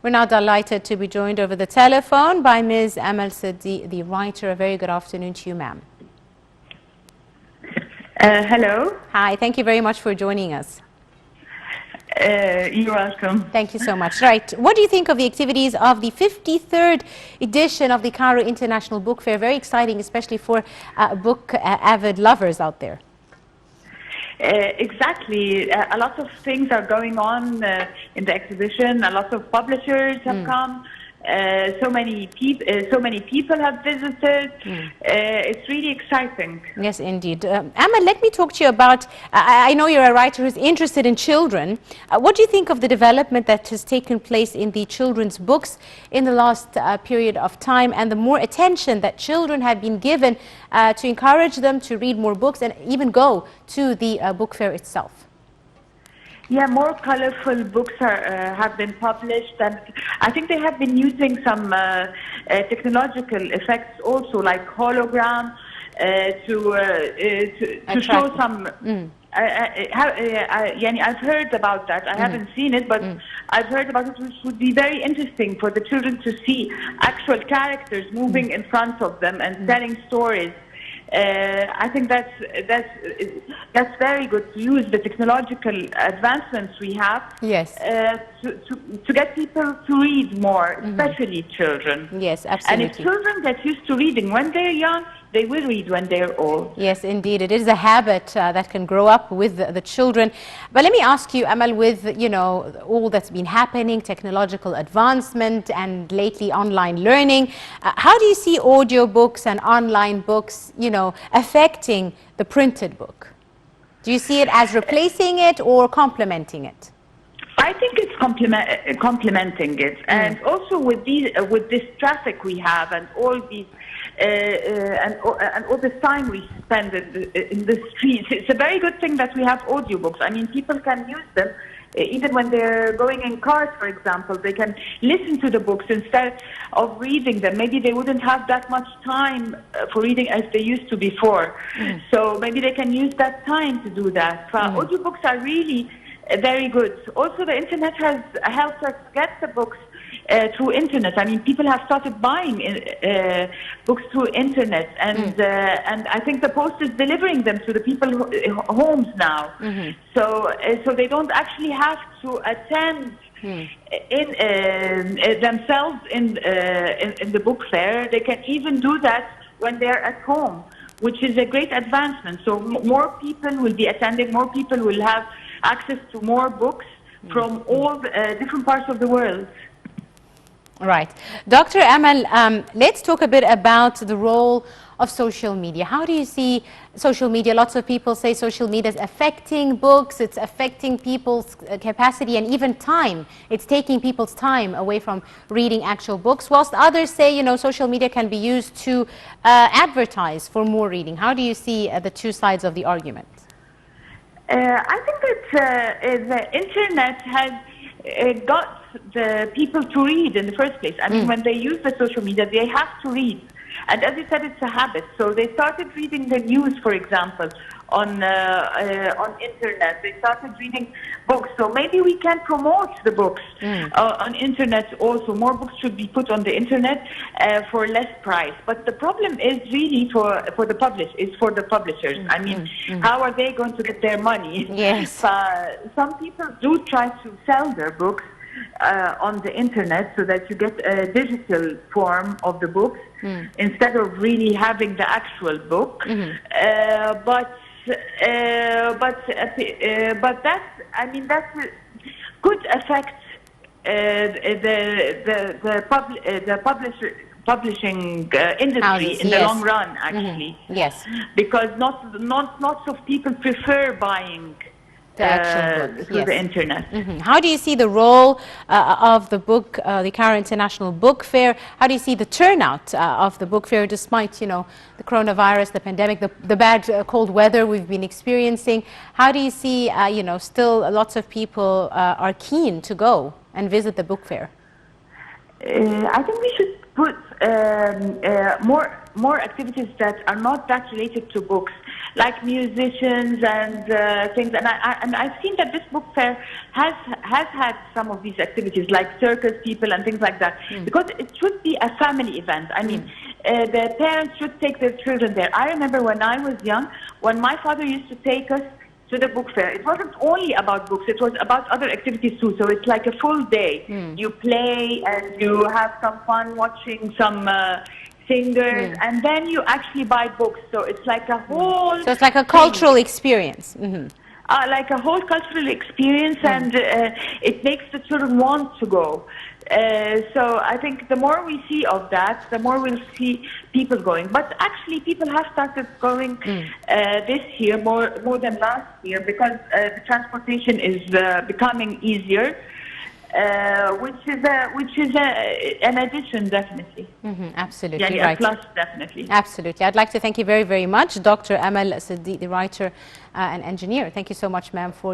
We're now delighted to be joined over the telephone by Ms. Amal, the writer. A very good afternoon to you, ma'am. Hello. Hi, thank you very much for joining us. You're welcome. Thank you so much. Right, what do you think of the activities of the 53rd edition of the Cairo International Book Fair? Very exciting, especially for book avid lovers out there. Exactly. A lot of things are going on in the exhibition. A lot of publishers have come. So many people have visited. It's really exciting. Yes, indeed. Amal, let me talk to you about, I know you're a writer who's interested in children. What do you think of the development that has taken place in the children's books in the last period of time, and the more attention that children have been given to encourage them to read more books and even go to the book fair itself? Yeah, more colorful books have been published, and I think they have been using some technological effects also, like hologram, to show some. I've heard about that. I haven't seen it, but I've heard about it, which would be very interesting for the children to see actual characters moving in front of them and telling stories. I think that's very good, to use the technological advancements we have. Yes. To get people to read more, especially children. Yes, absolutely. And if children get used to reading when they're young, they will read when they're old. Yes, indeed. It is a habit that can grow up with the children. But let me ask you, Amal, with, you know, all that's been happening, technological advancement and lately online learning, how do you see audiobooks and online books, you know, affecting the printed book? Do you see it as replacing it or complementing it? I think it's complementing it, and also with this traffic we have and all these and all this time we spend in the streets, it's a very good thing that we have audiobooks. I mean, people can use them even when they're going in cars, for example. They can listen to the books instead of reading them. Maybe they wouldn't have that much time for reading as they used to before. So maybe they can use that time to do that. Audiobooks are really very good. Also, the internet has helped us get the books through internet. I mean, people have started buying books through internet, and I think the post is delivering them to the people's homes now. So they don't actually have to attend themselves in the book fair. They can even do that when they're at home, which is a great advancement. So more people will be attending. More people will have access to more books from all different parts of the world. Right. Dr. Amal, let's talk a bit about the role of social media. How do you see social media? Lots of people say social media is affecting books, it's affecting people's capacity and even time. It's taking people's time away from reading actual books, whilst others say, you know, social media can be used to advertise for more reading. How do you see the two sides of the argument? I think that the internet has got the people to read in the first place. I mean, when they use the social media, they have to read. And as you said, it's a habit. So they started reading the news, for example, on internet. They started reading books. So maybe we can promote the books on internet also. More books should be put on the internet for less price. But the problem is really for the publishers. I mean, how are they going to get their money? Yes. Some people do try to sell their books on the internet so that you get a digital form of the books instead of really having the actual book. But that, I mean, that could affect the publishing industry in the long run, actually. Yes. Because not lots of people prefer buying the actual book, through the internet. How do you see the role of the book, the Cairo International Book Fair? How do you see the turnout of the book fair, despite, you know, the coronavirus, the pandemic, the bad cold weather we've been experiencing? How do you see, you know, still lots of people are keen to go and visit the book fair? I think we should put more activities that are not that related to books. like musicians and things. And I've seen that this book fair has had some of these activities, like circus people and things like that, because it should be a family event. I mean, the parents should take their children there. I remember when I was young, when my father used to take us to the book fair, it wasn't only about books, it was about other activities too. So it's like a full day. You play and you have some fun watching some singers, and then you actually buy books. So it's like a whole... So it's like a cultural experience. Like a whole cultural experience, and it makes the children want to go. So I think the more we see of that, the more we'll see people going. But actually, people have started going this year more than last year, because the transportation is becoming easier, which is an addition, definitely. Absolutely, yeah, right. A plus, definitely. Absolutely. I'd like to thank you very, very much, Dr. Amal Sedik, the writer and engineer. Thank you so much, ma'am, for